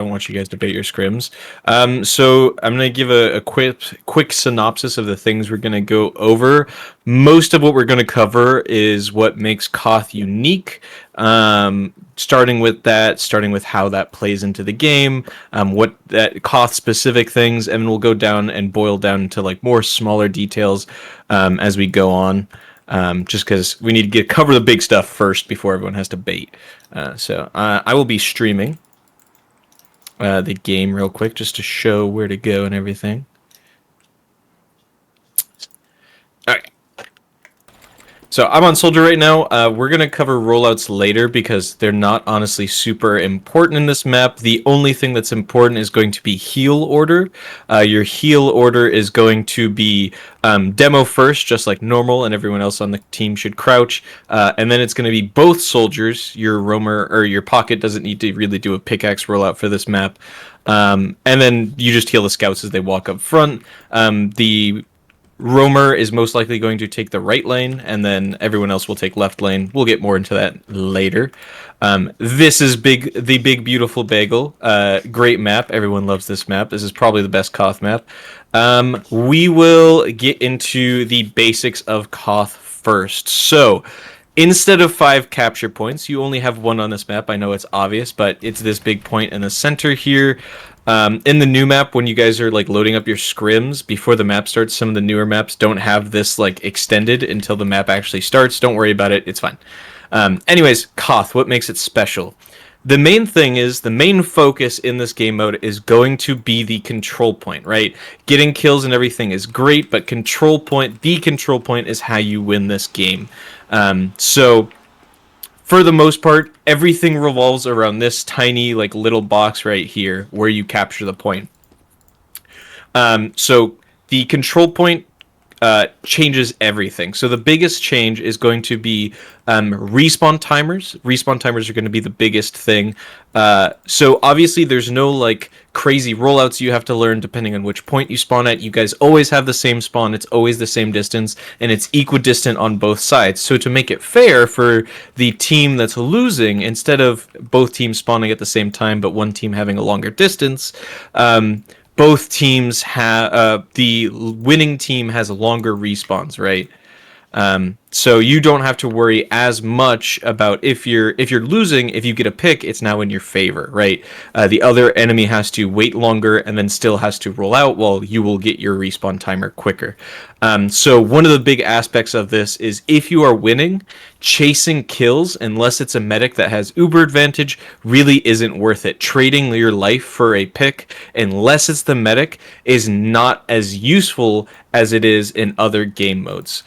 don't want you guys to bait your scrims. So I'm going to give a quick synopsis of the things we're going to go over. Most of what we're going to cover is what makes Koth unique. Starting with how that plays into the game, what that Koth specific things, and we'll go down and boil down to like more smaller details as we go on. Just because we need to cover the big stuff first before everyone has to bait. So I will be streaming the game real quick just to show where to go and everything. All right. So I'm on Soldier right now. We're going to cover rollouts later because they're not honestly super important in this map. The only thing that's important is going to be heal order. Your heal order is going to be demo first, just like normal, and everyone else on the team should crouch. And then it's going to be both soldiers. Your roamer or your pocket doesn't need to really do a pickaxe rollout for this map. And then you just heal the scouts as they walk up front. The roamer is most likely going to take the right lane, and then everyone else will take left lane. We'll get more into that later. This is the big beautiful bagel. Great map. Everyone loves this map. This is probably the best Koth map. We will get into the basics of Koth first. So instead of 5 capture points, you only have 1 on this map. I know it's obvious, but it's this big point in the center here. In the new map, when you guys are like loading up your scrims before the map starts, some of the newer maps don't have this like extended until the map actually starts. Don't worry about it. It's fine. Anyways, Koth, what makes it special? The main thing is, the main focus in this game mode is going to be the control point, right? Getting kills and everything is great, but the control point is how you win this game. So for the most part, everything revolves around this tiny, like, little box right here where you capture the point. So the control point changes everything. So the biggest change is going to be respawn timers. Respawn timers are going to be the biggest thing. So obviously there's no like crazy rollouts you have to learn depending on which point you spawn at. You guys always have the same spawn. It's always the same distance, and it's equidistant on both sides. So to make it fair for the team that's losing, instead of both teams spawning at the same time but one team having a longer distance, both teams have the winning team has longer respawns, right? So you don't have to worry as much about if you're losing. If you get a pick, it's now in your favor, right? The other enemy has to wait longer and then still has to roll out, while you will get your respawn timer quicker. So one of the big aspects of this is, if you are winning, chasing kills, unless it's a medic that has uber advantage, really isn't worth it. Trading your life for a pick, unless it's the medic, is not as useful as it is in other game modes.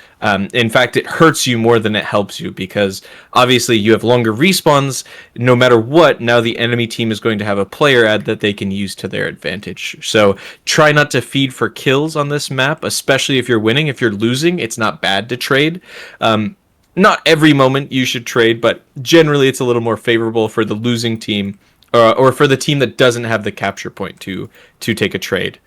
In fact, it hurts you more than it helps you, because obviously you have longer respawns. No matter what, now the enemy team is going to have a player ad that they can use to their advantage. So try not to feed for kills on this map, especially if you're winning. If you're losing, it's not bad to trade. Not every moment you should trade, but generally it's a little more favorable for the losing team, or for the team that doesn't have the capture point to take a trade.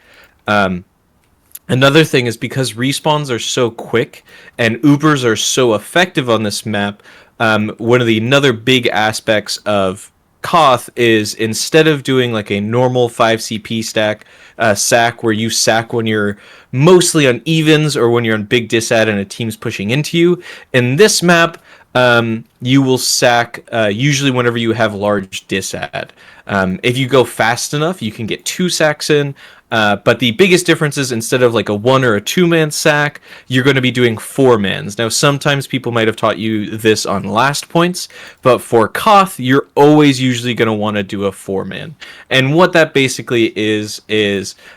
Another thing is, because respawns are so quick and Ubers are so effective on this map, one of the another big aspects of Koth is, instead of doing like a normal 5 CP sack where you sack when you're mostly on evens or when you're on big disad and a team's pushing into you, in this map you will sack usually whenever you have large disad. If you go fast enough, you can get 2 sacks in. But the biggest difference is, instead of like a 1 or a 2-man sack, you're going to be doing 4-mans. Now, sometimes people might have taught you this on last points, but for Koth, you're always usually going to want to do a 4-man. And what that basically is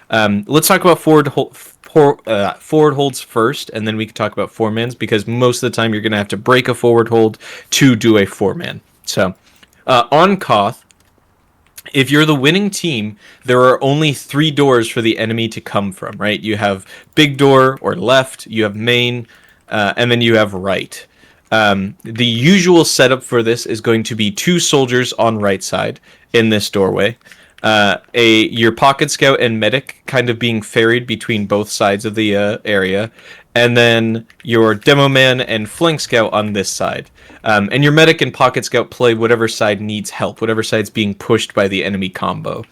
let's talk about forward holds first, and then we can talk about 4-mans, because most of the time you're going to have to break a forward hold to do a 4-man. So on Koth, if you're the winning team, there are only 3 doors for the enemy to come from, right? You have big door or left, you have main, and then you have right. The usual setup for this is going to be 2 soldiers on right side in this doorway. Your pocket scout and medic kind of being ferried between both sides of the area, and then your demo man and flank scout on this side. And your medic and pocket scout play whatever side needs help, whatever side's being pushed by the enemy combo.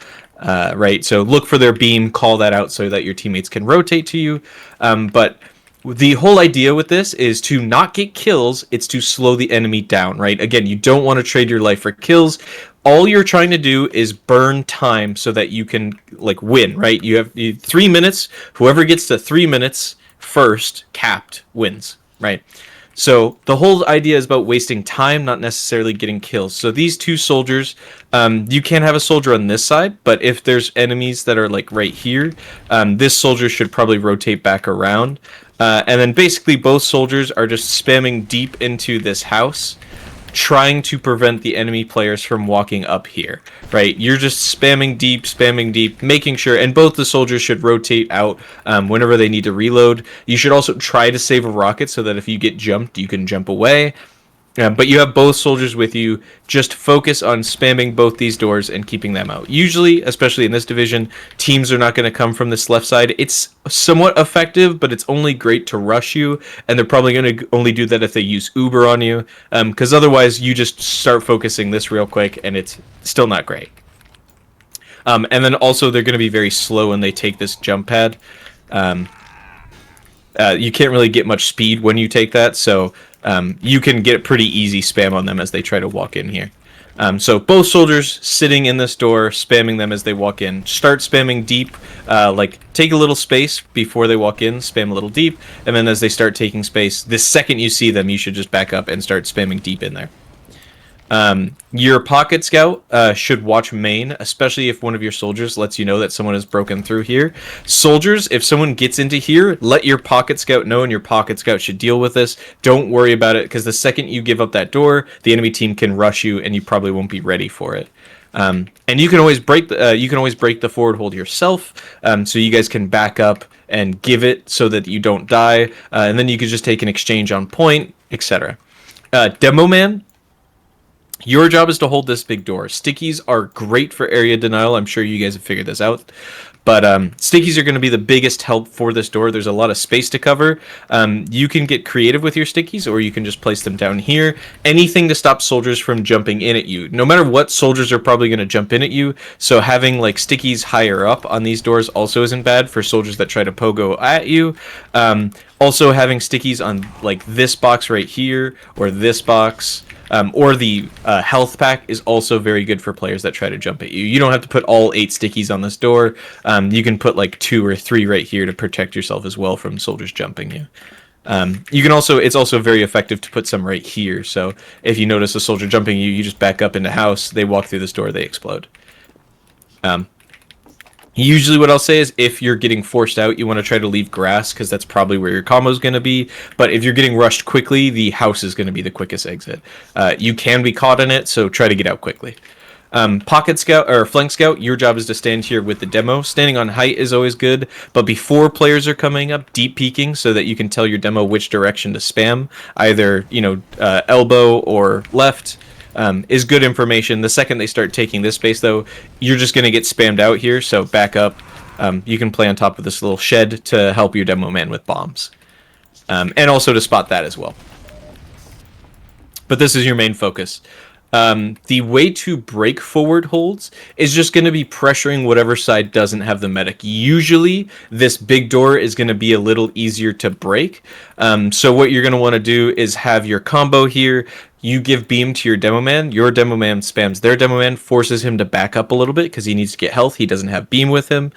Right, so look for their beam, call that out so that your teammates can rotate to you. But the whole idea with this is to not get kills, it's to slow the enemy down, right? Again, you don't want to trade your life for kills. All you're trying to do is burn time so that you can, like, win, right? You have 3 minutes. Whoever gets to 3 minutes first, capped, wins, right? So the whole idea is about wasting time, not necessarily getting kills. So these two soldiers, you can't have a soldier on this side, but if there's enemies that are like right here, this soldier should probably rotate back around. And then basically both soldiers are just spamming deep into this house, trying to prevent the enemy players from walking up here, right? You're just spamming deep, making sure, and both the soldiers should rotate out whenever they need to reload. You should also try to save a rocket so that if you get jumped, you can jump away. But you have both soldiers with you. Just focus on spamming both these doors and keeping them out. Usually, especially in this division, teams are not going to come from this left side. It's somewhat effective, but it's only great to rush you, and they're probably going to only do that if they use Uber on you, because otherwise you just start focusing this real quick, and it's still not great. And then also they're going to be very slow when they take this jump pad. You can't really get much speed when you take that, so you can get pretty easy spam on them as they try to walk in here. So both soldiers sitting in this door, spamming them as they walk in. Start spamming deep, like take a little space before they walk in, spam a little deep, and then as they start taking space, the second you see them, you should just back up and start spamming deep in there. Your pocket scout should watch main, especially if one of your soldiers lets you know that someone has broken through here. Soldiers, if someone gets into here, let your pocket scout know, and your pocket scout should deal with this. Don't worry about it, because the second you give up that door, the enemy team can rush you, and you probably won't be ready for it. And you can always break the forward hold yourself, so you guys can back up and give it so that you don't die, and then you can just take an exchange on point, etc. Demo man. Your job is to hold this big door. Stickies are great for area denial. I'm sure you guys have figured this out. But stickies are going to be the biggest help for this door. There's a lot of space to cover. You can get creative with your stickies, or you can just place them down here. Anything to stop soldiers from jumping in at you. No matter what, soldiers are probably going to jump in at you. So having like stickies higher up on these doors also isn't bad for soldiers that try to pogo at you. Also having stickies on like this box right here, or this box, or the health pack is also very good for players that try to jump at you. You don't have to put all 8 stickies on this door. You can put like 2 or 3 right here to protect yourself as well from soldiers jumping you. You can also, it's also very effective to put some right here. So if you notice a soldier jumping you, you just back up into house, they walk through this door, they explode. Usually what I'll say is if you're getting forced out, you want to try to leave grass, because that's probably where your combo is going to be. But if you're getting rushed quickly, the house is going to be the quickest exit. You can be caught in it, so try to get out quickly. Pocket scout or flank scout, your job is to stand here with the demo. Standing on height is always good, but before players are coming up, deep peeking so that you can tell your demo which direction to spam, either elbow or left. Is good information. The second they start taking this space, though, you're just going to get spammed out here, so back up. You can play on top of this little shed to help your demo man with bombs. And also to spot that as well. But this is your main focus. The way to break forward holds is just going to be pressuring whatever side doesn't have the medic. Usually, this big door is going to be a little easier to break. So what you're going to want to do is have your combo here. You give beam to your demo man spams their demo man, forces him to back up a little bit because he needs to get health. He doesn't have beam with him.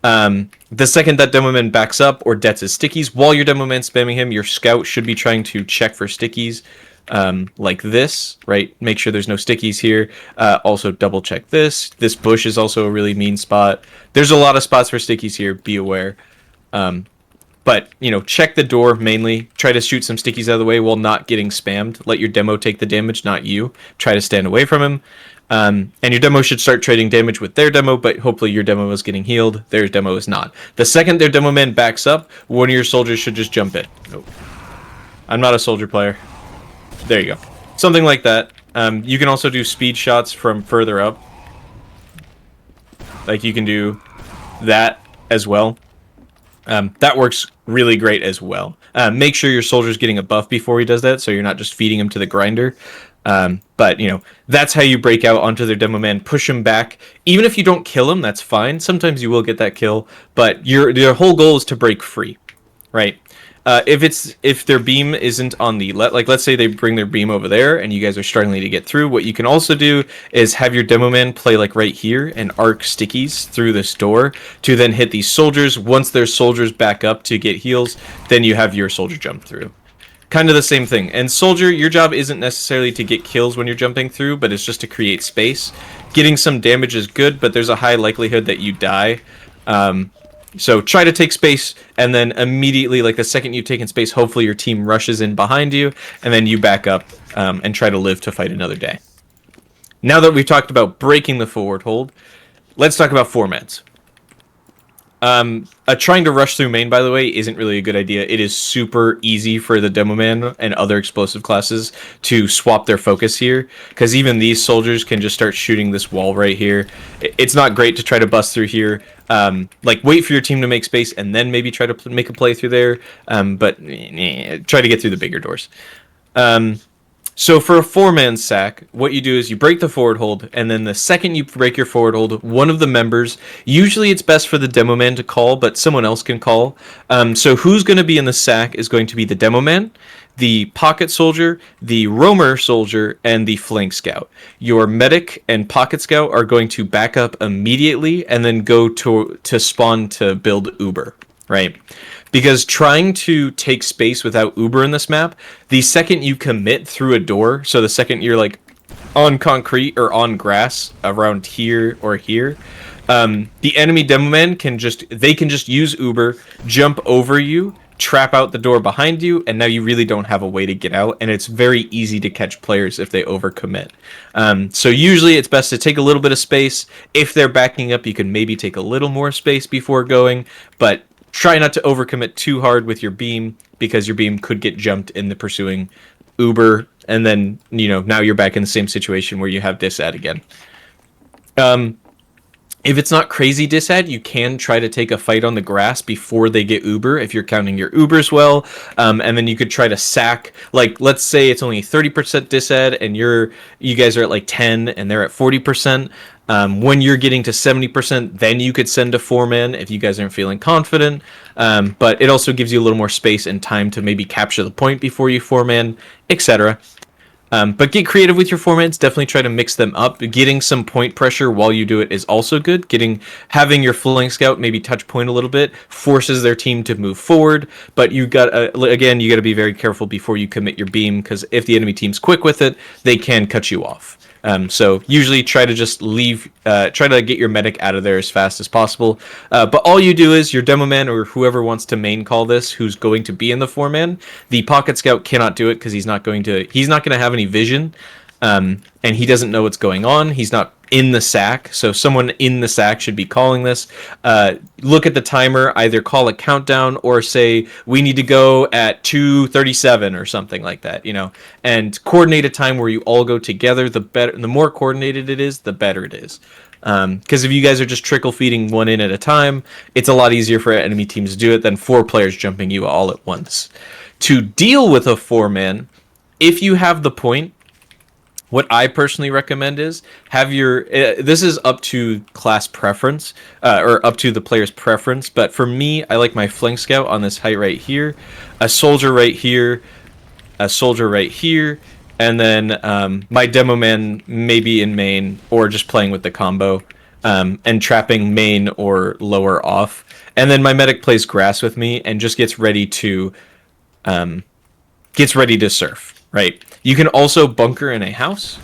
The second that demo man backs up or debts his stickies, while your demo man spamming him, your scout should be trying to check for stickies. Like this, right? Make sure there's no stickies here. Also double check this. This bush is also a really mean spot. There's a lot of spots for stickies here, be aware. But, check the door mainly. Try to shoot some stickies out of the way while not getting spammed. Let your demo take the damage, not you. Try to stand away from him. And your demo should start trading damage with their demo, but hopefully your demo is getting healed. Their demo is not. The second their demo man backs up, one of your soldiers should just jump in. Oh. I'm not a soldier player. There you go. Something like that. You can also do speed shots from further up. Like you can do that as well. That works really great as well. Make sure your soldier's getting a buff before he does that, so you're not just feeding him to the grinder. But that's how you break out onto their demo man, push him back. Even if you don't kill him, that's fine. Sometimes you will get that kill, but your whole goal is to break free, right? If their beam isn't on the let's say they bring their beam over there and you guys are struggling to get through, what you can also do is have your demo man play like right here and arc stickies through this door to then hit these soldiers. Once their soldiers back up to get heals, then you have your soldier jump through. Kind of the same thing. And soldier, your job isn't necessarily to get kills when you're jumping through, but it's just to create space. Getting some damage is good, but there's a high likelihood that you die. So try to take space, and then immediately, like the second you've taken space, hopefully your team rushes in behind you, and then you back up and try to live to fight another day. Now that we've talked about breaking the forward hold, let's talk about formats. Trying to rush through main, by the way, isn't really a good idea. It is super easy for the demo man and other explosive classes to swap their focus here, because even these soldiers can just start shooting this wall right here. It's not great to try to bust through here. Wait for your team to make space and then maybe try to make a play through there. But try to get through the bigger doors. So for a 4-man sack, what you do is you break the forward hold, and then the second you break your forward hold, one of the members, usually it's best for the demo man to call, but someone else can call. So who's going to be in the sack is going to be the demo man, the pocket soldier, the roamer soldier, and the flank scout. Your medic and pocket scout are going to back up immediately and then go to spawn to build Uber, right? Because trying to take space without Uber in this map, the second you commit through a door, so the second you're like on concrete or on grass around here or here, the enemy demo man can just use Uber, jump over you, trap out the door behind you, and now you really don't have a way to get out, and it's very easy to catch players if they overcommit. So usually it's best to take a little bit of space. If they're backing up, you can maybe take a little more space before going, but try not to overcommit too hard with your beam, because your beam could get jumped in the pursuing Uber, and then, now you're back in the same situation where you have disad again. If it's not crazy disad, you can try to take a fight on the grass before they get Uber, if you're counting your Ubers well, and then you could try to sack, like, let's say it's only 30% disad, and you guys are at like 10, and they're at 40%. When you're getting to 70%, then you could send a 4-man if you guys aren't feeling confident. But it also gives you a little more space and time to maybe capture the point before you 4-man, etc. But get creative with your 4-mans. Definitely try to mix them up. Getting some point pressure while you do it is also good. Having your flank scout maybe touch point a little bit forces their team to move forward. But you got to be very careful before you commit your beam, because if the enemy team's quick with it, they can cut you off. So usually try to just try to get your medic out of there as fast as possible. But all you do is your demo man, or whoever wants to main call this, who's going to be in the 4-man, the pocket scout cannot do it because he's not going to have any vision. And he doesn't know what's going on. He's not in the sack, so someone in the sack should be calling this. Look at the timer, either call a countdown or say, we need to go at 2:37 or something like that, and coordinate a time where you all go together. The more coordinated it is, the better it is. Because if you guys are just trickle feeding one in at a time, it's a lot easier for enemy teams to do it than 4 players jumping you all at once. To deal with a 4-man, if you have the point, what I personally recommend is this is up to class preference, or up to the player's preference, but for me, I like my flank scout on this height right here, a soldier right here, a soldier right here, and then my demo man maybe in main, or just playing with the combo, and trapping main or lower off. And then my medic plays grass with me and just gets ready to surf, right? You can also bunker in a house.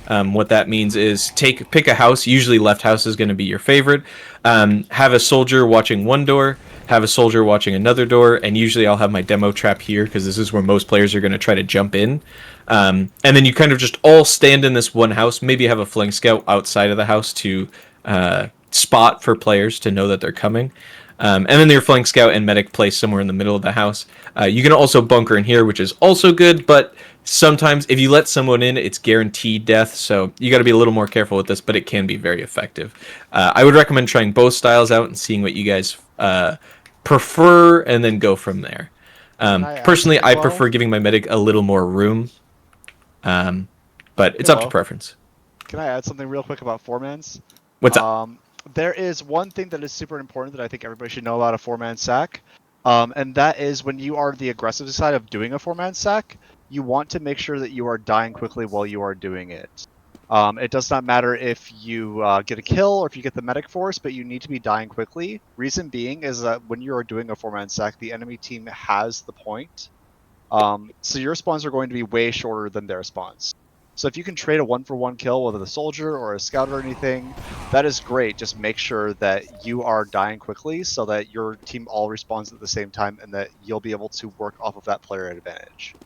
What that means is pick a house. Usually left house is going to be your favorite. Have a soldier watching one door, have a soldier watching another door, and usually I'll have my demo trap here because this is where most players are going to try to jump in. And then you kind of just all stand in this one house. Maybe have a flank scout outside of the house to spot for players to know that they're coming. And then your flank scout and medic place somewhere in the middle of the house. You can also bunker in here, which is also good, but sometimes if you let someone in, it's guaranteed death, so you got to be a little more careful with this, but it can be very effective. I would recommend trying both styles out and seeing what you guys prefer, and then go from there. Can I add Personally, something, I Bo? prefer giving my medic a little more room, but Hey, it's up to Bo. preference. Can I add something real quick about four-mans? What's up? There is one thing that is super important that I think everybody should know about a four-man sack, and that is when you are the aggressive side of doing a four-man sack, you want to make sure that you are dying quickly while you are doing it. It does not matter if you get a kill or if you get the medic force, but you need to be dying quickly. Reason being is that when you are doing a four-man sack, the enemy team has the point. So your spawns are going to be way shorter than their spawns. So if you can trade a 1-for-1 kill with a soldier or a scout or anything, that is great. Just make sure that you are dying quickly so that your team all respawns at the same time and that you'll be able to work off of that player advantage.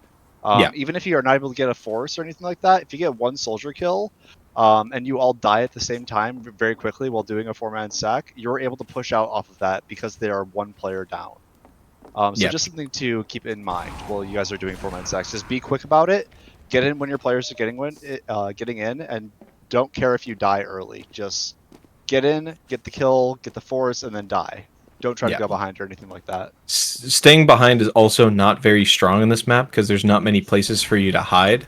Yeah, Even if you are not able to get a force or anything like that, if you get one soldier kill and you all die at the same time very quickly while doing a four-man sack, you're able to push out off of that because they are one player down. So yeah, just something to keep in mind while you guys are doing four-man sacks. Just be quick about it. Get in when your players are getting in, and don't care if you die early. Just get in, get the kill, get the force, and then die. Don't try to yeah. go behind or anything like that. Staying behind is also not very strong in this map because there's not many places for you to hide.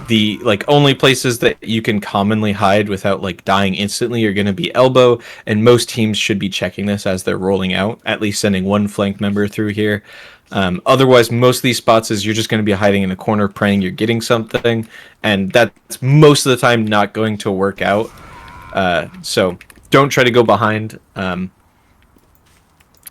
The only places that you can commonly hide without dying instantly are going to be elbow, and most teams should be checking this as they're rolling out, at least sending one flank member through here. Otherwise, most of these spots is you're just going to be hiding in a corner praying you're getting something, and that's most of the time not going to work out. So don't try to go behind.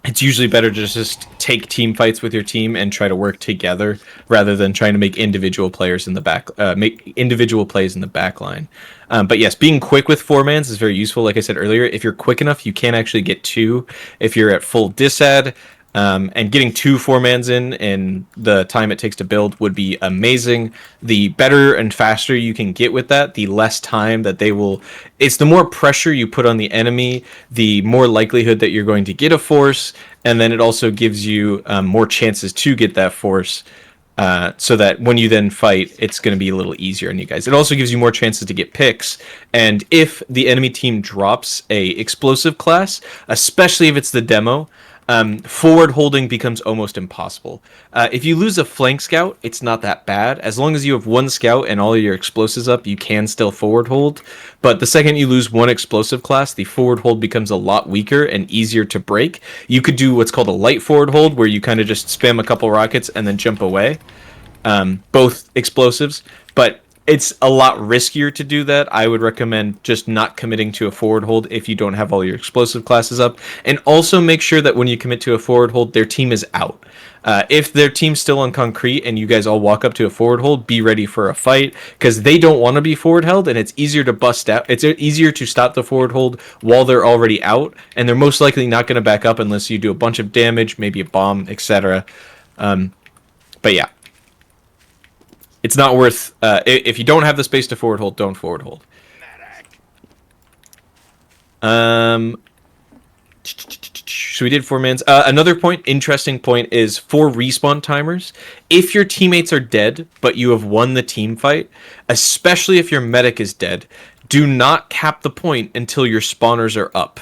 It's usually better to just take team fights with your team and try to work together rather than trying to make individual players in the back, make individual plays in the back line. But yes, being quick with four mans is very useful. Like I said earlier, if you're quick enough, you can actually get two if you're at full disad. And getting two four mans in the time it takes to build would be amazing. The better and faster you can get with that, the less time that they will. It's the more pressure you put on the enemy, the more likelihood that you're going to get a force, and then it also gives you more chances to get that force. So that when you then fight, it's going to be a little easier on you guys. It also gives you more chances to get picks. And if the enemy team drops a explosive class, especially if it's the demo, forward holding becomes almost impossible. If you lose a flank scout, it's not that bad. As long as you have one scout and all of your explosives up, you can still forward hold. But the second you lose one explosive class, the forward hold becomes a lot weaker and easier to break. You could do what's called a light forward hold, where you kind of just spam a couple rockets and then jump away. Both explosives, but it's a lot riskier to do that. I would recommend just not committing to a forward hold if you don't have all your explosive classes up, and also make sure that when you commit to a forward hold, their team is out. If their team's still on concrete and you guys all walk up to a forward hold, be ready for a fight because they don't want to be forward held, and it's easier to bust out. It's easier to stop the forward hold while they're already out, and they're most likely not going to back up unless you do a bunch of damage, maybe a bomb, etc. But yeah, it's not worth. If you don't have the space to forward hold, don't forward hold. So we did four mans. Another interesting point, is for respawn timers. If your teammates are dead, but you have won the team fight, especially if your medic is dead, do not cap the point until your spawners are up.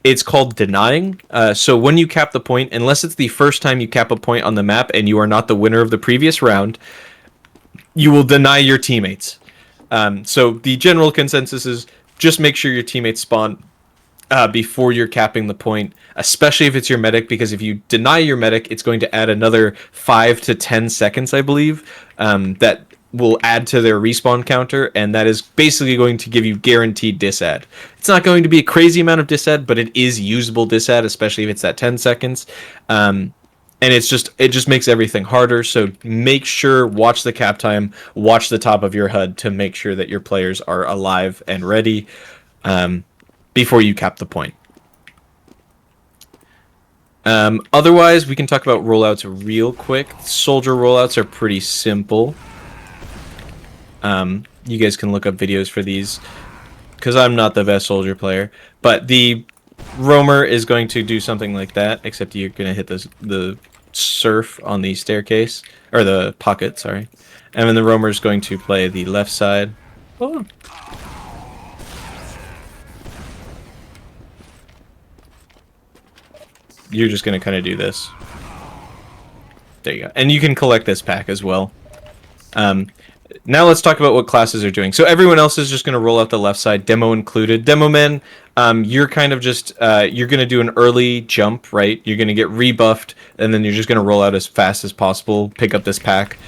It's called denying. So when you cap the point, unless it's the first time you cap a point on the map and you are not the winner of the previous round, you will deny your teammates. So the general consensus is just make sure your teammates spawn before you're capping the point, especially if it's your medic, because if you deny your medic, it's going to add another 5 to 10 seconds, I believe, that will add to their respawn counter, and that is basically going to give you guaranteed disad. It's not going to be a crazy amount of disad, but it is usable disad, especially if it's that 10 seconds. And it just makes everything harder. So make sure, watch the cap time, watch the top of your HUD to make sure that your players are alive and ready before you cap the point. Otherwise, we can talk about rollouts real quick. Soldier rollouts are pretty simple. You guys can look up videos for these because I'm not the best soldier player, but the roamer is going to do something like that, except you're going to hit the surf on the staircase, or the pocket, sorry. And then the roamer is going to play the left side. Oh. You're just going to kind of do this. There you go. And you can collect this pack as well. Now let's talk about what classes are doing. So everyone else is just going to roll out the left side, demo included. Demo men, you're kind of just, you're going to do an early jump, right? You're going to get rebuffed, and then you're just going to roll out as fast as possible, pick up this pack.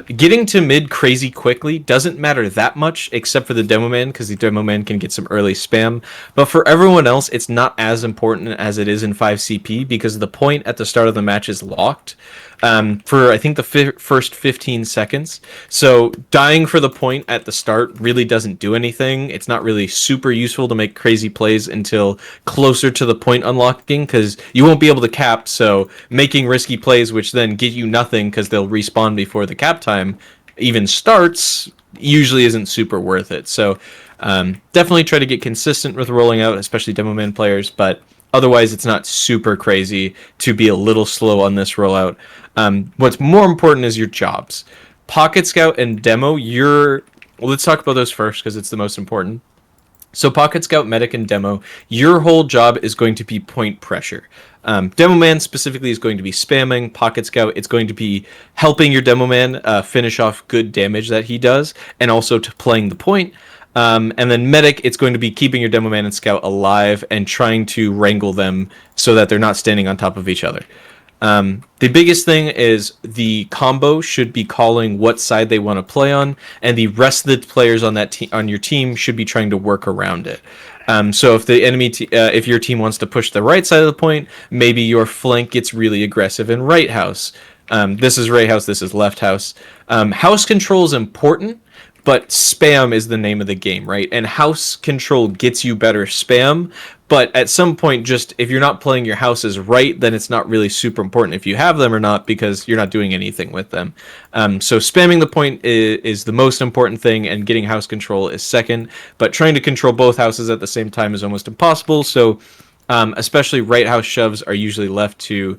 Getting to mid crazy quickly doesn't matter that much, except for the demo man, because the demo man can get some early spam. But for everyone else, it's not as important as it is in 5CP, because the point at the start of the match is locked. For I think the first 15 seconds. So dying for the point at the start really doesn't do anything. It's not really super useful to make crazy plays until closer to the point unlocking, because you won't be able to cap. So making risky plays, which then get you nothing because they'll respawn before the cap time even starts, usually isn't super worth it. So definitely try to get consistent with rolling out, especially demo man players, but otherwise it's not super crazy to be a little slow on this rollout. What's more important is your jobs. Pocket Scout and Demo, well, let's talk about those first because it's the most important. So Pocket Scout, Medic, and Demo, your whole job is going to be point pressure. Demo Man specifically is going to be spamming. Pocket Scout, it's going to be helping your Demo Man finish off good damage that he does, and also to playing the point. And then Medic, it's going to be keeping your Demo Man and Scout alive and trying to wrangle them so that they're not standing on top of each other. The biggest thing is the combo should be calling what side they want to play on, and the rest of the players on that on your team should be trying to work around it. So if the enemy, if your team wants to push the right side of the point, maybe your flank gets really aggressive in right house. This is right house. This is left house. House control is important, but spam is the name of the game, right? And house control gets you better spam, but at some point, just if you're not playing your houses right, then it's not really super important if you have them or not, because you're not doing anything with them. So spamming the point is the most important thing, and getting house control is second, but trying to control both houses at the same time is almost impossible. So especially right house shoves are usually left to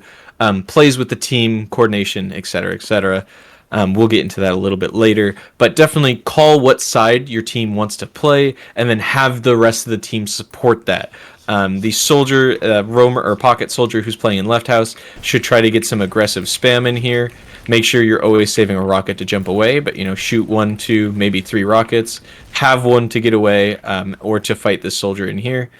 plays with the team, coordination, etc., etc. We'll get into that a little bit later, but definitely call what side your team wants to play, and then have the rest of the team support that. The soldier, roamer, or pocket soldier who's playing in left house should try to get some aggressive spam in here. Make sure you're always saving a rocket to jump away, but shoot 1, 2, maybe 3 rockets. Have one to get away, or to fight this soldier in here.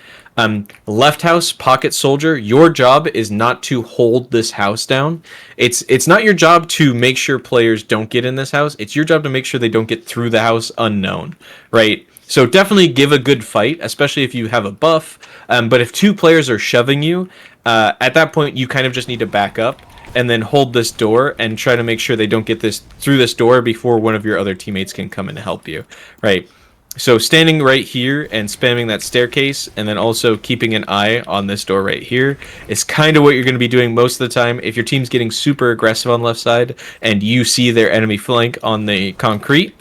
Left house, pocket soldier, your job is not to hold this house down. It's not your job to make sure players don't get in this house. It's your job to make sure they don't get through the house unknown, right? So definitely give a good fight, especially if you have a buff. But if 2 players are shoving you, at that point you kind of just need to back up and then hold this door and try to make sure they don't get through this door before one of your other teammates can come in to help you, right? So standing right here and spamming that staircase, and then also keeping an eye on this door right here, is kind of what you're going to be doing most of the time. If your team's getting super aggressive on left side and you see their enemy flank on the concrete,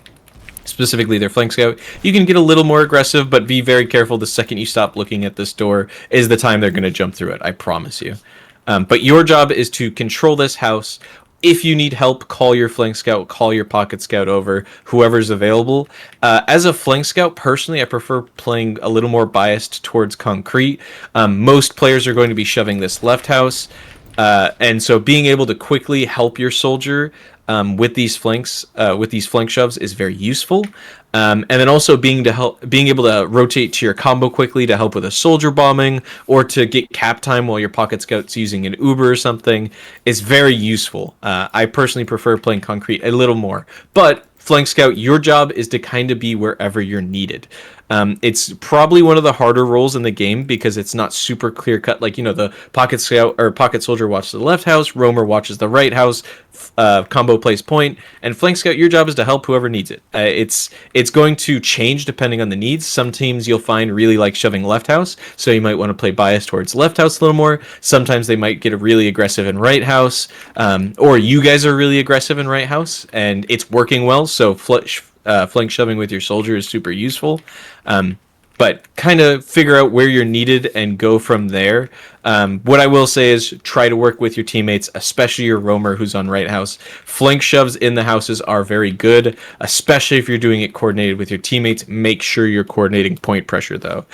specifically their flank scout, you can get a little more aggressive, but be very careful. The second you stop looking at this door is the time they're going to jump through it, I promise you. But your job is to control this house. If you need help, call your flank scout, call your pocket scout over, whoever's available. As a flank scout, personally, I prefer playing a little more biased towards concrete. Most players are going to be shoving this left house, and so being able to quickly help your soldier with these flank shoves is very useful. And then also being able to rotate to your combo quickly to help with a soldier bombing, or to get cap time while your pocket scout's using an Uber or something, is very useful. I personally prefer playing concrete a little more, but flank scout, your job is to kind of be wherever you're needed. It's probably one of the harder roles in the game because it's not super clear cut. Like, the pocket scout or pocket soldier watches the left house, roamer watches the right house, combo plays point, and flank scout, your job is to help whoever needs it. It's going to change depending on the needs. Some teams you'll find really like shoving left house, so you might want to play bias towards left house a little more. Sometimes they might get a really aggressive in right house, or you guys are really aggressive in right house and it's working well, so flank shoving with your soldier is super useful. But kind of figure out where you're needed and go from there. What I will say is try to work with your teammates, especially your roamer who's on right house. Flank shoves in the houses are very good, especially if you're doing it coordinated with your teammates. Make sure you're coordinating point pressure, though.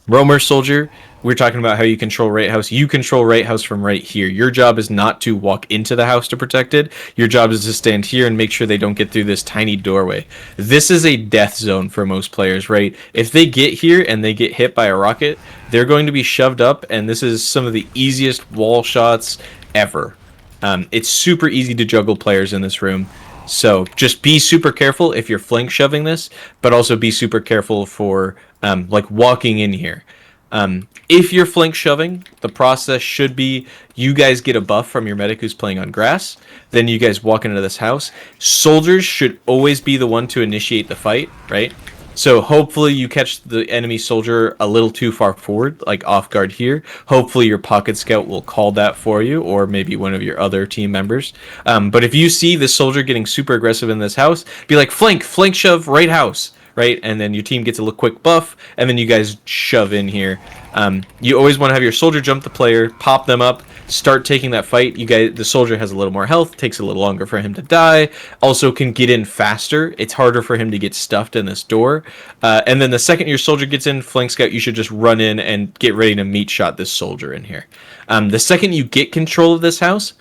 Roamer soldier, we're talking about how you control right house. You control right house from right here. Your job is not to walk into the house to protect it. Your job is to stand here and make sure they don't get through this tiny doorway. This is a death zone for most players, right? If they get here and they get hit by a rocket, they're going to be shoved up, and this is some of the easiest wall shots ever. It's super easy to juggle players in this room. So just be super careful if you're flank shoving this, but also be super careful for like walking in here. If you're flank shoving, the process should be you guys get a buff from your medic who's playing on grass. Then you guys walk into this house. Soldiers should always be the one to initiate the fight, right? So hopefully you catch the enemy soldier a little too far forward, like off guard here. Hopefully your pocket scout will call that for you, or maybe one of your other team members. But if you see the soldier getting super aggressive in this house, be like flank shove, right house, right? And then your team gets a little quick buff, and then you guys shove in here. You always want to have your soldier jump the player, pop them up, start taking that fight. You guys, the soldier has a little more health, takes a little longer for him to die. Also, can get in faster. It's harder for him to get stuffed in this door. And then the second your soldier gets in, flank scout, you should just run in and get ready to meat shot this soldier in here. The second you get control of this house,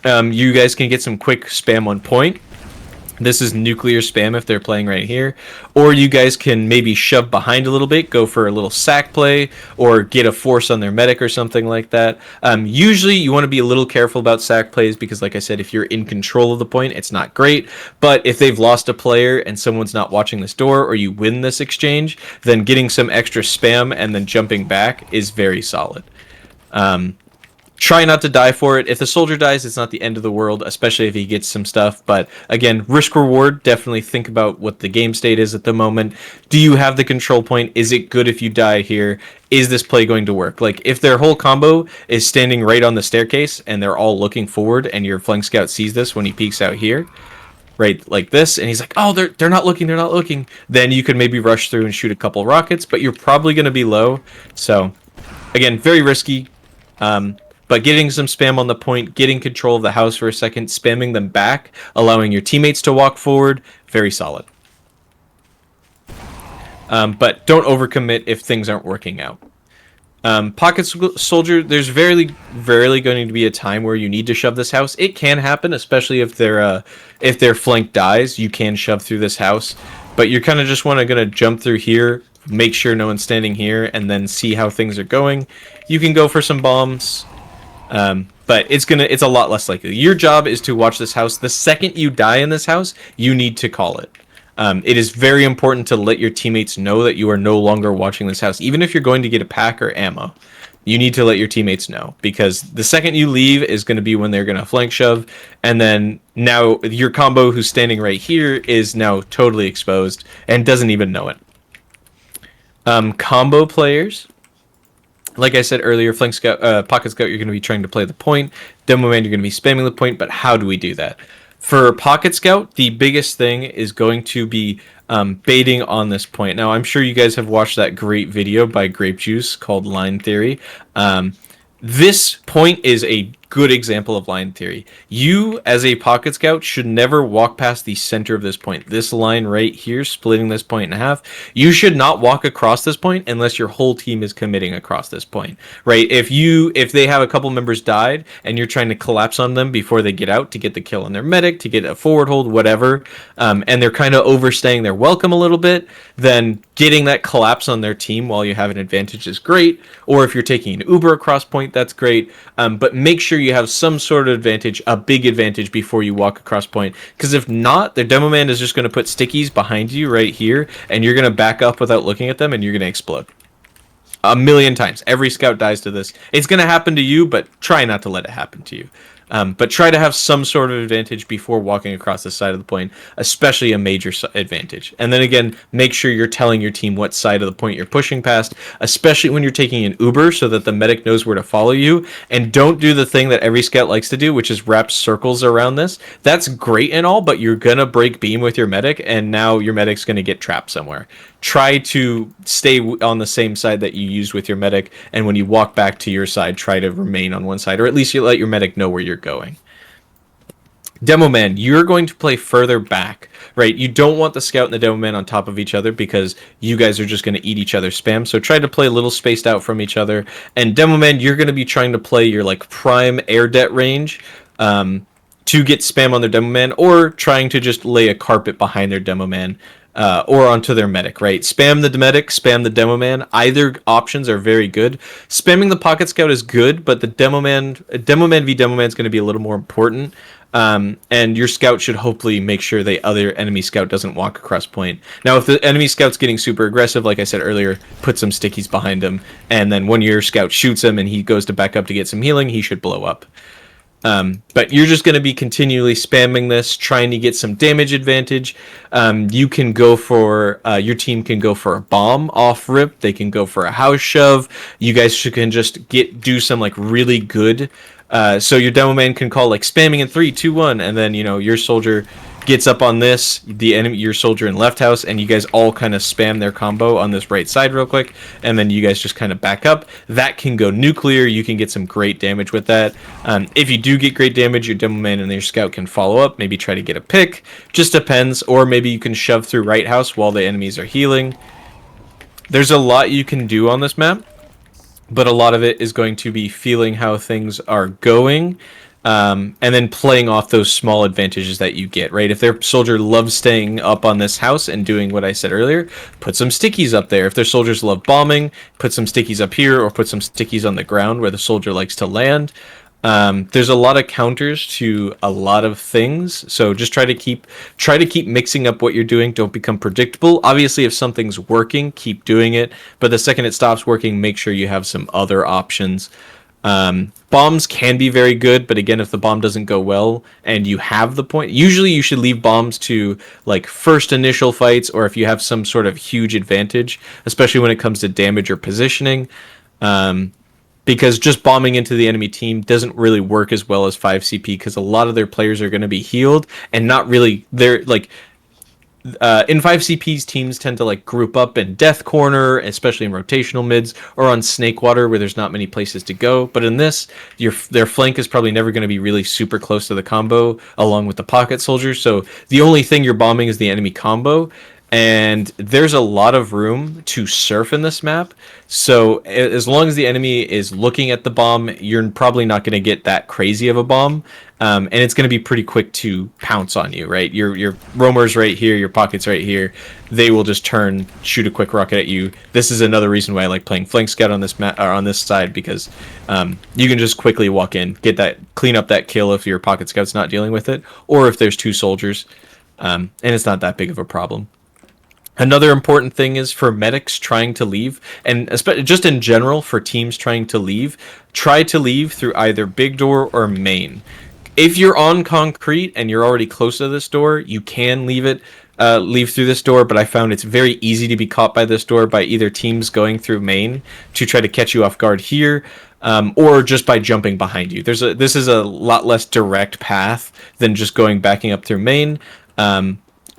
you guys can get some quick spam on point. This is nuclear spam if they're playing right here. Or you guys can maybe shove behind a little bit, go for a little sack play, or get a force on their medic or something like that. Usually you want to be a little careful about sack plays because, like I said, if you're in control of the point, it's not great. But if they've lost a player and someone's not watching this door, or you win this exchange, then getting some extra spam and then jumping back is very solid. Try not to die for it. If the soldier dies, it's not the end of the world, especially if he gets some stuff. But again, risk reward, definitely think about what the game state is at the moment. Do you have the control point? Is it good if you die here? Is this play going to work? Like, if their whole combo is standing right on the staircase and they're all looking forward and your flank scout sees this when he peeks out here, right, like this, and he's like, oh, they're not looking, then you could maybe rush through and shoot a couple rockets, but you're probably going to be low. So again, very risky. But getting some spam on the point, getting control of the house for a second, spamming them back, allowing your teammates to walk forward, very solid. But don't overcommit if things aren't working out. Pocket soldier, there's very rarely going to be a time where you need to shove this house. It can happen, especially if their flank dies. You can shove through this house, but you're kind of just gonna jump through here, make sure no one's standing here, and then see how things are going. You can go for some bombs. But it's a lot less likely. Your job is to watch this house. The second you die in this house, you need to call it. It is very important to let your teammates know that you are no longer watching this house. Even if you're going to get a pack or ammo, you need to let your teammates know, because the second you leave is going to be when they're going to flank shove, and then now your combo who's standing right here is now totally exposed and doesn't even know it. Combo players, like I said earlier, flank scout, pocket scout, you're going to be trying to play the point. Demo man, you're going to be spamming the point. But how do we do that? For pocket scout, the biggest thing is going to be baiting on this point. Now, I'm sure you guys have watched that great video by Grape Juice called Line Theory. This point is a good example of line theory. You, as a pocket scout, should never walk past the center of this point. This line right here, splitting this point in half. You should not walk across this point unless your whole team is committing across this point, right? If they have a couple members died and you're trying to collapse on them before they get out to get the kill on their medic, to get a forward hold, whatever, and they're kind of overstaying their welcome a little bit, then getting that collapse on their team while you have an advantage is great. Or if you're taking an Uber across point, that's great. But make sure you have some sort of advantage, a big advantage, before you walk across point. Because if not, the demo man is just going to put stickies behind you right here, and you're going to back up without looking at them, and you're going to explode. A million times. Every scout dies to this. It's going to happen to you, but try not to let it happen to you. But try to have some sort of advantage before walking across the side of the point, especially a major advantage. And then again, make sure you're telling your team what side of the point you're pushing past, especially when you're taking an Uber, so that the medic knows where to follow you. And don't do the thing that every scout likes to do, which is wrap circles around this. That's great and all, but you're going to break beam with your medic, and now your medic's going to get trapped somewhere. Try to stay on the same side that you used with your medic, and when you walk back to your side, try to remain on one side, or at least you let your medic know where you're going. Demo man, you're going to play further back, right? You don't want the scout and the demo man on top of each other because you guys are just going to eat each other's spam. So try to play a little spaced out from each other. And demo man, you're going to be trying to play your like prime air det range to get spam on their demo man, or trying to just lay a carpet behind their demo man. Or onto their medic, right? Spam the medic, spam the demo man. Either options are very good. Spamming the pocket scout is good, but the demo man v demo man is going to be a little more important. And your scout should hopefully make sure the other enemy scout doesn't walk across point. Now, if the enemy scout's getting super aggressive, like I said earlier, put some stickies behind him, and then when your scout shoots him and he goes to back up to get some healing, he should blow up. But you're just going to be continually spamming this, trying to get some damage advantage. You can go for, your team can go for a bomb off rip. They can go for a house shove. You guys can just do some like really good. So your demo man can call like spamming in 3, 2, 1, and then your soldier gets up on this, your soldier in left house, and you guys all kind of spam their combo on this right side real quick, and then you guys just kind of back up. That can go nuclear. You can get some great damage with that. If you do get great damage, your demo man and your scout can follow up, maybe try to get a pick. Just depends. Or maybe you can shove through right house while the enemies are healing. There's a lot you can do on this map, but a lot of it is going to be feeling how things are going. And then playing off those small advantages that you get, right? If their soldier loves staying up on this house and doing what I said earlier, put some stickies up there. If their soldiers love bombing, put some stickies up here, or put some stickies on the ground where the soldier likes to land. There's a lot of counters to a lot of things, so just try to keep mixing up what you're doing. Don't become predictable. Obviously, if something's working, keep doing it, but the second it stops working, make sure you have some other options. Bombs can be very good, but again, if the bomb doesn't go well and you have the point, usually you should leave bombs to like first initial fights, or if you have some sort of huge advantage, especially when it comes to damage or positioning, because just bombing into the enemy team doesn't really work as well as 5CP, because a lot of their players are going to be healed and not really, they're like, in 5CP's teams tend to like group up in Death Corner, especially in rotational mids, or on Snake Water where there's not many places to go. But in this, their flank is probably never going to be really super close to the combo along with the pocket soldiers. So the only thing you're bombing is the enemy combo. And there's a lot of room to surf in this map. So as long as the enemy is looking at the bomb, you're probably not going to get that crazy of a bomb. And it's going to be pretty quick to pounce on you, right? Your roamer's right here, your pocket's right here. They will just turn, shoot a quick rocket at you. This is another reason why I like playing flank scout on this map, or on this side, because you can just quickly walk in, clean up that kill if your pocket scout's not dealing with it, or if there's 2 soldiers, and it's not that big of a problem. Another important thing is for medics trying to leave, and especially just in general for teams trying to leave, try to leave through either big door or main. If you're on concrete and you're already close to this door, you can leave through this door, but I found it's very easy to be caught by this door by either teams going through main to try to catch you off guard here, or just by jumping behind you. This is a lot less direct path than just backing up through main.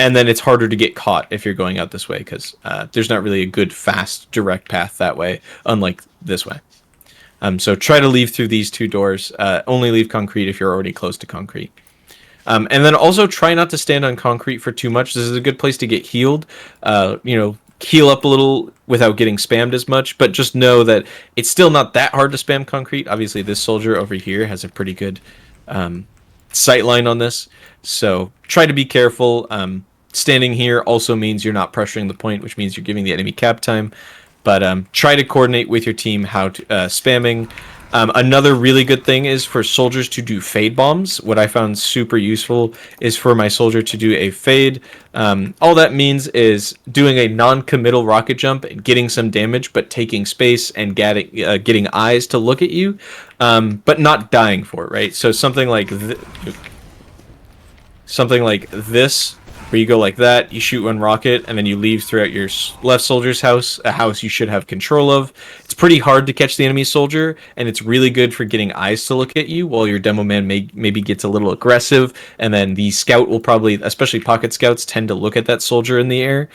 And then it's harder to get caught if you're going out this way, because there's not really a good, fast, direct path that way, unlike this way. So try to leave through these 2 doors. Only leave concrete if you're already close to concrete. And then also try not to stand on concrete for too much. This is a good place to get healed. Heal up a little without getting spammed as much, but just know that it's still not that hard to spam concrete. Obviously, this soldier over here has a pretty good sight line on this, so try to be careful. Standing here also means you're not pressuring the point, which means you're giving the enemy cap time. But try to coordinate with your team how to spamming. Another really good thing is for soldiers to do fade bombs. What I found super useful is for my soldier to do a fade. All that means is doing a non-committal rocket jump and getting some damage, but taking space and getting eyes to look at you, but not dying for it, right? So something like this, where you go like that, you shoot 1 rocket, and then you leave throughout your left soldier's house, a house you should have control of. It's pretty hard to catch the enemy soldier, and it's really good for getting eyes to look at you while your demo man maybe gets a little aggressive, and then the scout will probably, especially pocket scouts, tend to look at that soldier in the air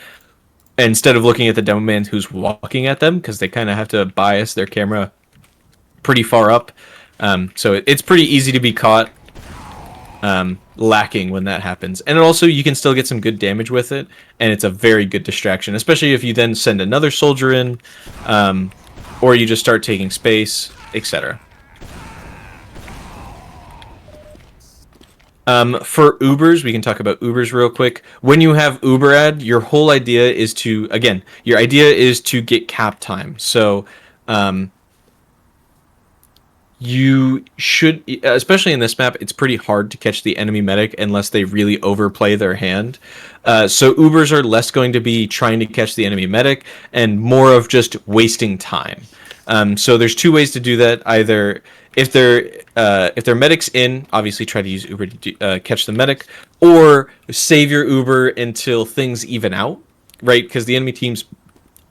instead of looking at the demo man who's walking at them, because they kind of have to bias their camera pretty far up. So it's pretty easy to be caught. lacking when that happens. And also, you can still get some good damage with it, and it's a very good distraction, especially if you then send another soldier in, or you just start taking space, etc. For Ubers, we can talk about Ubers real quick. When you have Uber ad, your whole idea is to, again, your idea is to get cap time. So, um, you should, especially in this map, it's pretty hard to catch the enemy medic unless they really overplay their hand. So Ubers are less going to be trying to catch the enemy medic and more of just wasting time. So there's two ways to do that. Either if their medic's in, obviously try to use Uber to catch the medic, or save your Uber until things even out, right? Because the enemy team's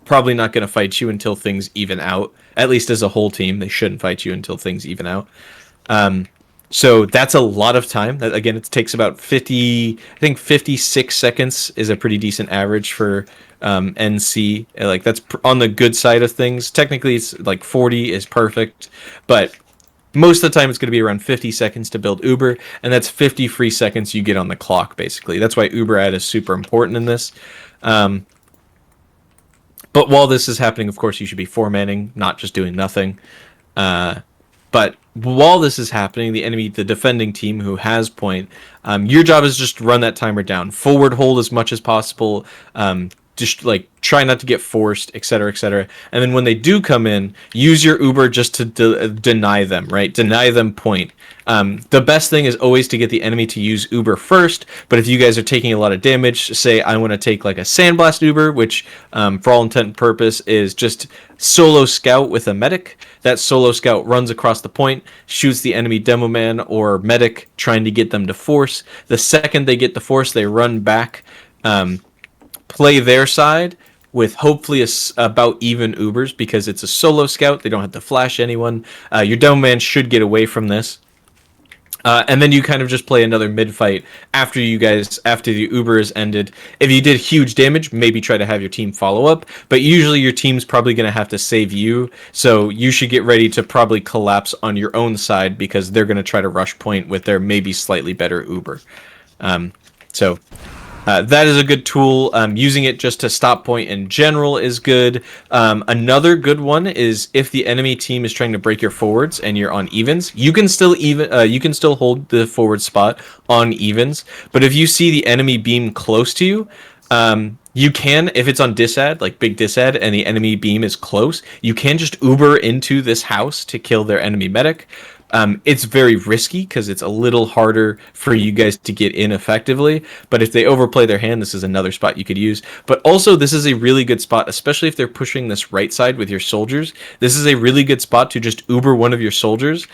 probably not going to fight you until things even out. At least as a whole team, they shouldn't fight you until things even out. So that's a lot of time. That, again, it takes about 50. I think 56 seconds is a pretty decent average for NC. Like that's on the good side of things. Technically, it's like 40 is perfect, but most of the time it's going to be around 50 seconds to build Uber, and that's 50 free seconds you get on the clock. Basically, that's why Uber ad is super important in this. But while this is happening, of course, you should be foremanning, not just doing nothing. But while this is happening, the defending team who has point, your job is just to run that timer down, forward hold as much as possible, just like try not to get forced, etc., etc. And then when they do come in, use your Uber just to deny them, right? Deny them point. The best thing is always to get the enemy to use Uber first. But if you guys are taking a lot of damage, say I want to take like a Sandblast Uber, which for all intent and purpose is just solo scout with a medic. That solo scout runs across the point, shoots the enemy demo man or medic, trying to get them to force. The second they get the force, they run back, play their side with hopefully about even Ubers because it's a solo scout. They don't have to flash anyone. Your demo man should get away from this. And then you kind of just play another mid fight after the Uber is ended. If you did huge damage, maybe try to have your team follow up. But usually your team's probably going to have to save you, so you should get ready to probably collapse on your own side because they're going to try to rush point with their maybe slightly better Uber. So that is a good tool. Using it just to stop point in general is good. Another good one is if the enemy team is trying to break your forwards and you're on evens, you can still hold the forward spot on evens. But if you see the enemy beam close to you, you can, if it's on disad, like big disad, and the enemy beam is close, you can just Uber into this house to kill their enemy medic. It's very risky because it's a little harder for you guys to get in effectively. But if they overplay their hand, this is another spot you could use. But also, this is a really good spot, especially if they're pushing this right side with your soldiers. This is a really good spot to just Uber one of your soldiers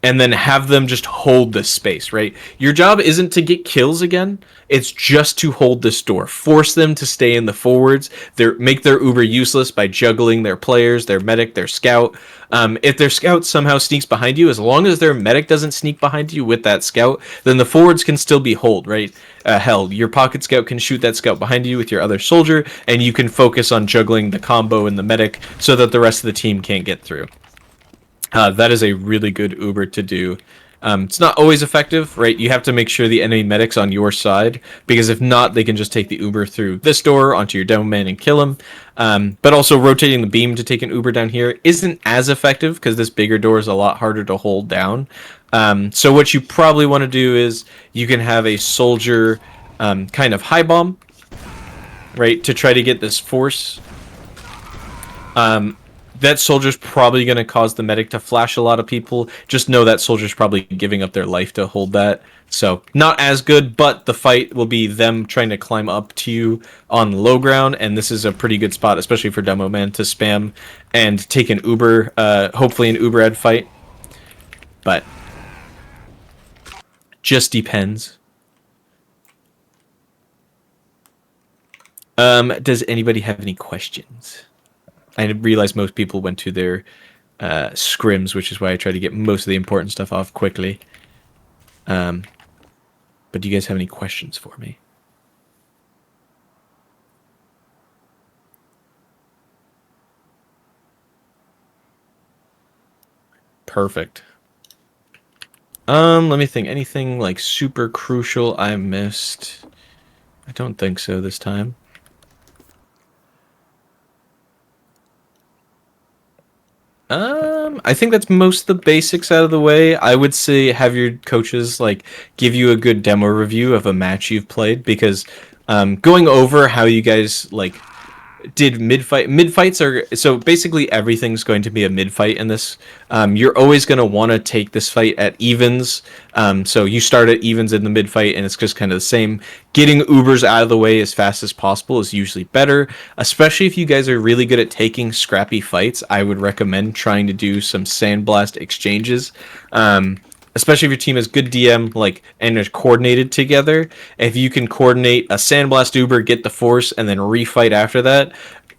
and then have them just hold this space, right? Your job isn't to get kills again. It's just to hold this door. Force them to stay in the forwards. Make their Uber useless by juggling their players, their medic, their scout. If their scout somehow sneaks behind you, as long as their medic doesn't sneak behind you with that scout, then the forwards can still be hold, right? Hell, your pocket scout can shoot that scout behind you with your other soldier, and you can focus on juggling the combo and the medic so that the rest of the team can't get through. That is a really good Uber to do. It's not always effective, right? You have to make sure the enemy medic's on your side, because if not, they can just take the Uber through this door onto your demo man and kill him. But also rotating the beam to take an Uber down here isn't as effective because this bigger door is a lot harder to hold down. So what you probably want to do is you can have a soldier kind of high bomb, right, to try to get this force. That soldier's probably going to cause the medic to flash a lot of people. Just know that soldier's probably giving up their life to hold that. So, not as good, but the fight will be them trying to climb up to you on low ground, and this is a pretty good spot, especially for Demo Man, to spam and take an Uber, hopefully an Uber ad fight. But, just depends. Does anybody have any questions? I realize most people went to their scrims, which is why I try to get most of the important stuff off quickly. But do you guys have any questions for me? Perfect. Let me think. Anything like super crucial I missed? I don't think so this time. I think that's most of the basics out of the way. I would say have your coaches like give you a good demo review of a match you've played because going over how you guys like did mid fights are so basically everything's going to be a mid fight in this. You're always going to want to take this fight at evens. So you start at evens in the mid fight and it's just kind of the same. Getting ubers out of the way as fast as possible is usually better, especially if you guys are really good at taking scrappy fights. I would recommend trying to do some sandblast exchanges. Especially if your team has good DM like and is coordinated together. If you can coordinate a sandblast uber, get the force, and then refight after that,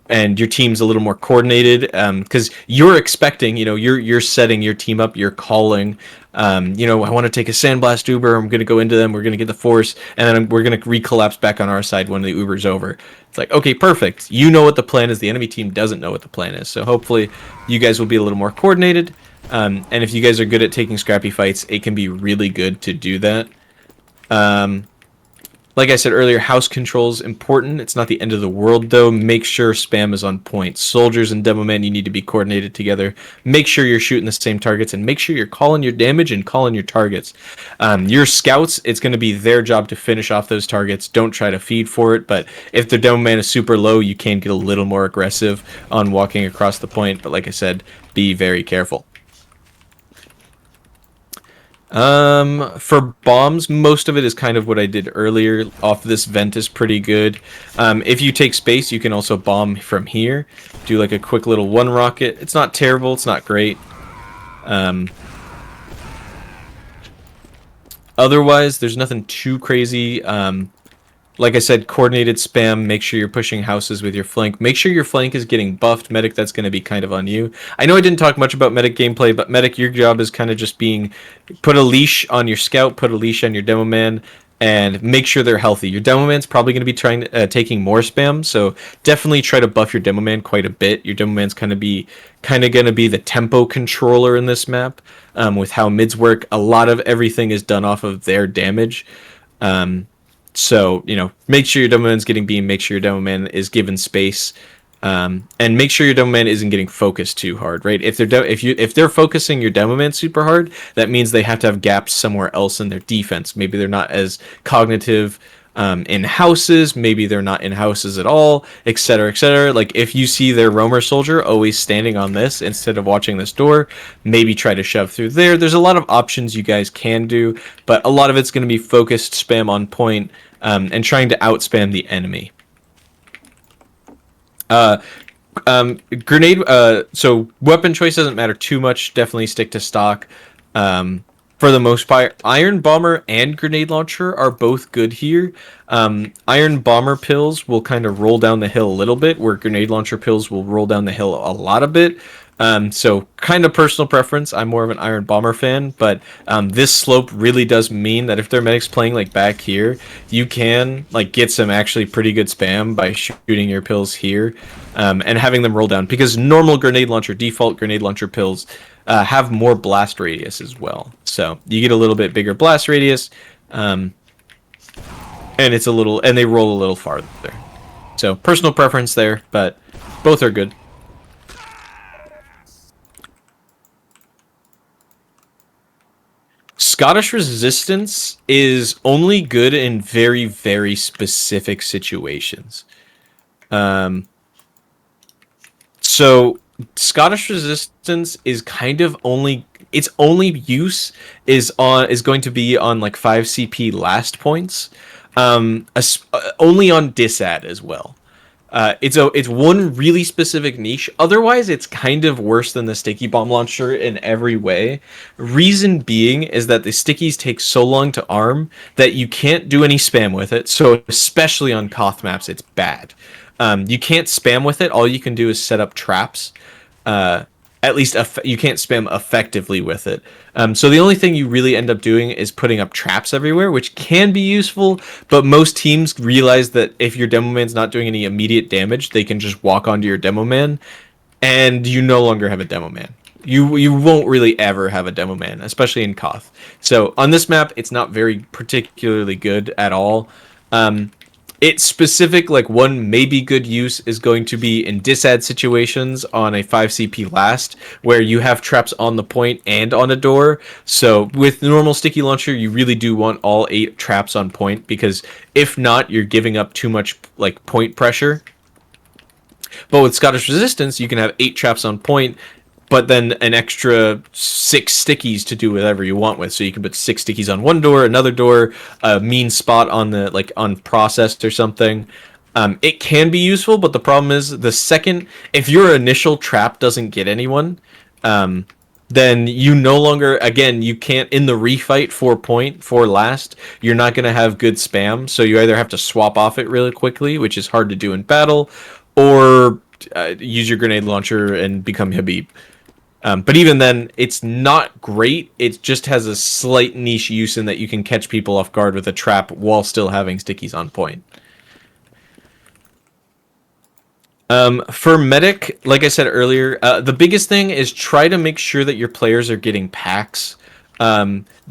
and your team's a little more coordinated, because you're expecting, you're setting your team up, you're calling, I want to take a sandblast uber, I'm gonna go into them, we're gonna get the force, and then we're gonna recollapse back on our side when the uber's over. It's like, okay, perfect. You know what the plan is. The enemy team doesn't know what the plan is. So hopefully, you guys will be a little more coordinated. And if you guys are good at taking scrappy fights, it can be really good to do that. Like I said earlier, house control is important. It's not the end of the world, though. Make sure spam is on point. Soldiers and demo men, you need to be coordinated together. Make sure you're shooting the same targets, and make sure you're calling your damage and calling your targets. Your scouts, it's going to be their job to finish off those targets. Don't try to feed for it, but if the demo man is super low, you can get a little more aggressive on walking across the point. But like I said, be very careful. For bombs, most of it is kind of what I did earlier. Off this vent is pretty good. If you take space, you can also bomb from here. Do like a quick little one rocket. It's not terrible. It's not great. Otherwise, there's nothing too crazy. Like I said, coordinated spam. Make sure you're pushing houses with your flank. Make sure your flank is getting buffed. Medic, that's going to be kind of on you. I know I didn't talk much about medic gameplay, but medic, your job is kind of just being put a leash on your scout, put a leash on your demo man, and make sure they're healthy. Your demo man's probably going to be taking more spam, so definitely try to buff your demo man quite a bit. Your demo man's kind of going to be the tempo controller in this map. With how mids work, a lot of everything is done off of their damage. So, make sure your demo man's getting beam, make sure your demo man is given space, and make sure your demo man isn't getting focused too hard, right? If they're focusing your demo man super hard, that means they have to have gaps somewhere else in their defense. Maybe they're not as cognitive in houses, maybe they're not in houses at all, etc., etc. Like if you see their roamer soldier always standing on this instead of watching this door, maybe try to shove through there. There's a lot of options you guys can do, but a lot of it's going to be focused spam on point, and trying to outspam the enemy. Grenade. So weapon choice doesn't matter too much. Definitely stick to stock. For the most part, Iron Bomber and Grenade Launcher are both good here. Iron Bomber pills will kind of roll down the hill a little bit, where Grenade Launcher pills will roll down the hill a lot a bit. So kind of personal preference. I'm more of an Iron Bomber fan, but this slope really does mean that if their medic's playing like back here, you can like get some actually pretty good spam by shooting your pills here, and having them roll down, because normal Grenade Launcher, default Grenade Launcher pills have more blast radius as well. So you get a little bit bigger blast radius, and they roll a little farther. So personal preference there, but both are good. Scottish resistance is only good in very, very specific situations. So Scottish resistance is kind of only its only use is going to be on like 5 CP last points, only on disad as well. It's one really specific niche. Otherwise, it's kind of worse than the sticky bomb launcher in every way. Reason being is that the stickies take so long to arm that you can't do any spam with it. So especially on Koth maps, it's bad. You can't spam with it. All you can do is set up traps. At least you can't spam effectively with it. So the only thing you really end up doing is putting up traps everywhere, which can be useful, but most teams realize that if your demo man's not doing any immediate damage, they can just walk onto your demo man, and you no longer have a demo man. You won't really ever have a demo man, especially in Koth. So on this map, it's not very particularly good at all. It's specific, like one maybe good use is going to be in disad situations on a 5 CP last, where you have traps on the point and on a door. So with normal sticky launcher, you really do want all 8 traps on point, because if not, you're giving up too much like point pressure. But with Scottish Resistance, you can have 8 traps on point, but then an extra 6 stickies to do whatever you want with. So you can put 6 stickies on one door, another door, a mean spot on the like on processed or something. It can be useful, but the problem is the second, if your initial trap doesn't get anyone, then you no longer, again, you can't, in the refight for last, you're not going to have good spam. So you either have to swap off it really quickly, which is hard to do in battle, or use your grenade launcher and become Habib. But even then, it's not great. It just has a slight niche use in that you can catch people off guard with a trap while still having stickies on point. For medic, like I said earlier, the biggest thing is try to make sure that your players are getting packs. Like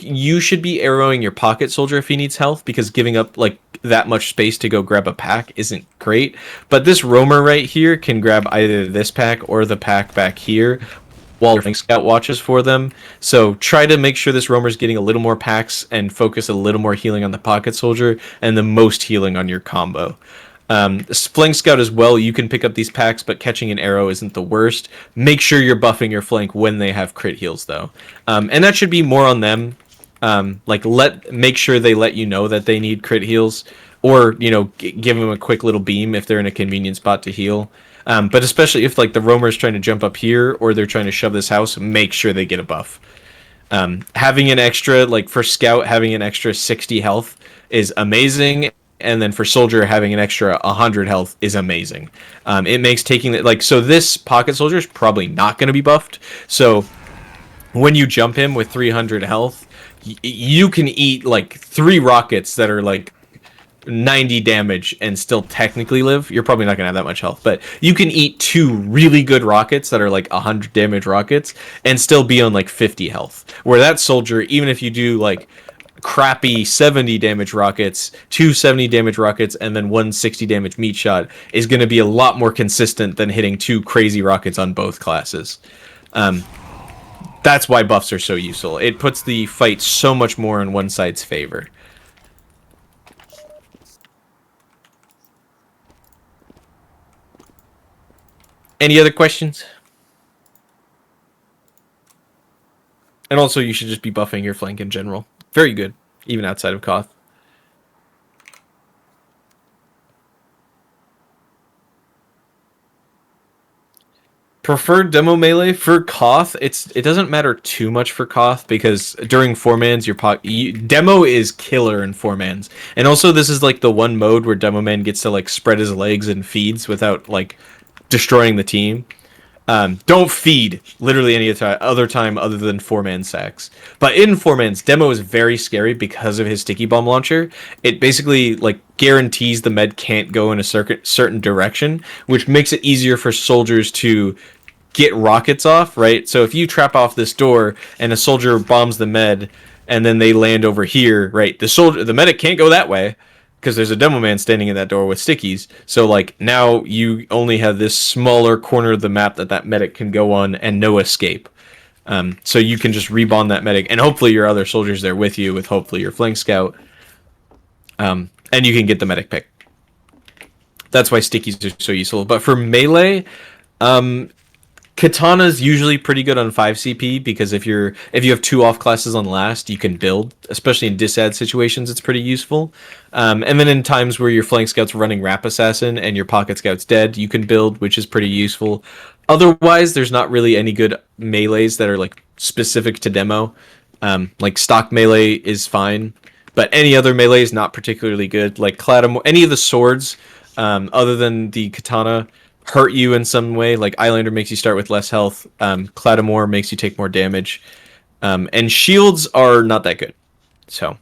you should be arrowing your pocket soldier if he needs health, because giving up like that much space to go grab a pack isn't great. But this roamer right here can grab either this pack or the pack back here while your scout watches for them. So try to make sure this roamer's getting a little more packs and focus a little more healing on the pocket soldier and the most healing on your combo. Flank scout as well, you can pick up these packs, but catching an arrow isn't the worst. Make sure you're buffing your flank when they have crit heals though, and that should be more on them. Make sure they let you know that they need crit heals, or give them a quick little beam if they're in a convenient spot to heal. But especially if like the roamer is trying to jump up here or they're trying to shove this house, make sure they get a buff. Having an extra, like for scout, having an extra 60 health is amazing. And then for soldier, having an extra 100 health is amazing. It makes taking it so this pocket soldier is probably not going to be buffed. So when you jump him with 300 health, you can eat like 3 rockets that are like 90 damage and still technically live. You're probably not going to have that much health, but you can eat 2 really good rockets that are like 100 damage rockets and still be on like 50 health. Where that soldier, even if you do like crappy 70 damage rockets, 2 70 damage rockets, and then 1 60 damage meat shot, is going to be a lot more consistent than hitting 2 crazy rockets on both classes. That's why buffs are so useful. It puts the fight so much more in one side's favor. Any other questions? And also, you should just be buffing your flank in general. Very good, even outside of Koth. Preferred demo melee for Koth, it doesn't matter too much for Koth, because during 4-mans, demo is killer in 4-mans. And also, this is like the one mode where demo man gets to like spread his legs and feeds without like destroying the team. Don't feed literally any other time other than 4-man sacks. But in 4-mans, demo is very scary because of his sticky bomb launcher. It basically like guarantees the med can't go in a certain direction, which makes it easier for soldiers to get rockets off, right? So if you trap off this door and a soldier bombs the med and then they land over here, right? The medic can't go that way because there's a demo man standing in that door with stickies. So like now you only have this smaller corner of the map that medic can go on and no escape. So you can just rebomb that medic, and hopefully your other soldiers there with you, with hopefully your flank scout, and you can get the medic pick. That's why stickies are so useful. But for melee, Katana's usually pretty good on 5 CP, because if you have 2 off classes on last, you can build, especially in disad situations. It's pretty useful. And then in times where your flank scout's running Rap Assassin and your pocket scout's dead, you can build, which is pretty useful. Otherwise, there's not really any good melees that are like specific to demo. Like stock melee is fine, but any other melee is not particularly good. Like Clatamore, any of the swords, other than the katana, hurt you in some way. Like Eyelander makes you start with less health. Clatamore makes you take more damage. And shields are not that good. So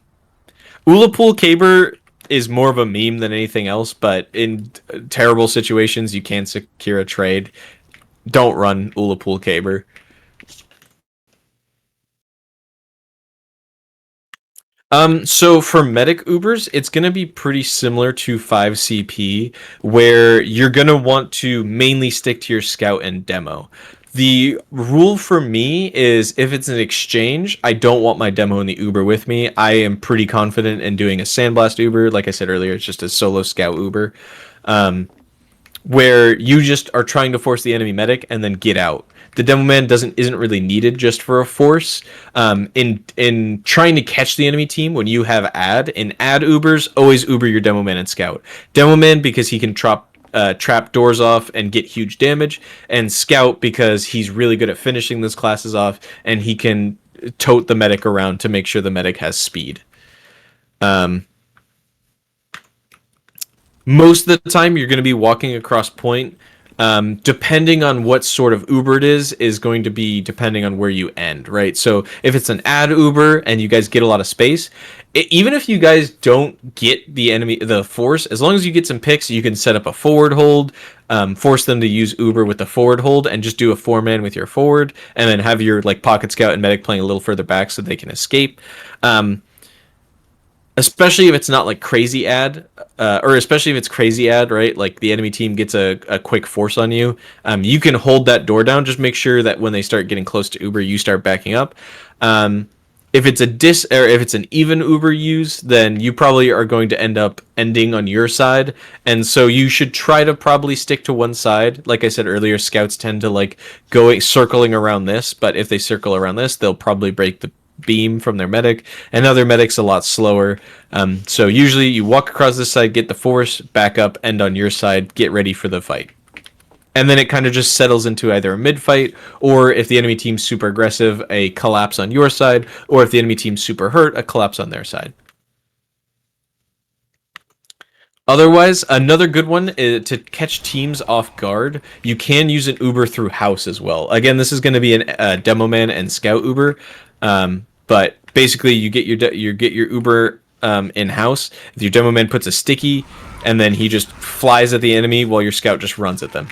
Ullapool Caber is more of a meme than anything else, but in terrible situations you can secure a trade. Don't run Ullapool Caber. So for medic Ubers, it's going to be pretty similar to 5CP, where you're going to want to mainly stick to your scout and demo. The rule for me is if it's an exchange, I don't want my demo in the Uber with me. I am pretty confident in doing a Sandblast Uber. Like I said earlier, it's just a solo scout Uber. Where you just are trying to force the enemy medic and then get out. The demo man isn't really needed just for a force. In trying to catch the enemy team when you have ad Ubers, always Uber your demo man and scout. Demo man because he can trap doors off and get huge damage, and scout because he's really good at finishing those classes off and he can tote the medic around to make sure the medic has speed. Most of the time you're going to be walking across point. Depending on what sort of Uber it is going to be depending on where you end, right? So if it's an ad Uber and you guys get a lot of space, even if you guys don't get the force, as long as you get some picks, you can set up a forward hold, force them to use Uber with the forward hold, and just do a 4-man with your forward, and then have your like pocket scout and medic playing a little further back so they can escape. Especially if it's not like crazy ad, or especially if it's crazy ad, right? Like the enemy team gets a quick force on you. You can hold that door down. Just make sure that when they start getting close to Uber, you start backing up. If it's if it's an even Uber use, then you probably are going to end up ending on your side, and so you should try to probably stick to one side. Like I said earlier, scouts tend to like going circling around this, but if they circle around this, they'll probably break the beam from their medic, and other medics a lot slower. So usually you walk across this side, get the force, back up, end on your side, get ready for the fight. And then it kind of just settles into either a mid fight, or if the enemy team's super aggressive, a collapse on your side, or if the enemy team's super hurt, a collapse on their side. Otherwise, another good one is to catch teams off guard. You can use an Uber through house as well. Again, this is going to be a demo man and scout Uber, but basically you get your Uber in house. Your demo man puts a sticky, and then he just flies at the enemy while your scout just runs at them.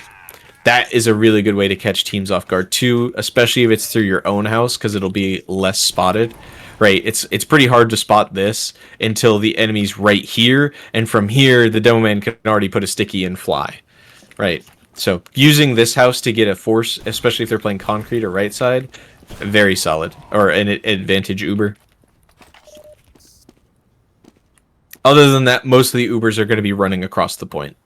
That is a really good way to catch teams off guard too, especially if it's through your own house, because it'll be less spotted. Right, it's pretty hard to spot this until the enemy's right here, and from here the demo man can already put a sticky and fly. Right, so using this house to get a force, especially if they're playing concrete or right side, very solid, or an advantage Uber. Other than that, most of the Ubers are going to be running across the point.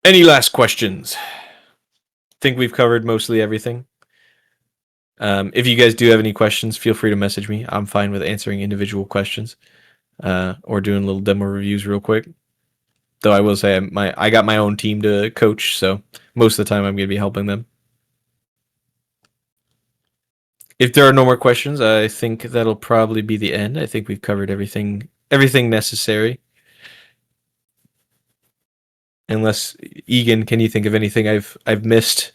Any last questions? Think we've covered mostly everything. If you guys do have any questions, feel free to message me. I'm fine with answering individual questions, or doing little demo reviews real quick. Though I will say I got my own team to coach, so most of the time I'm going to be helping them. If there are no more questions, I think that'll probably be the end. I think we've covered everything necessary. Unless Egan, can you think of anything I've missed?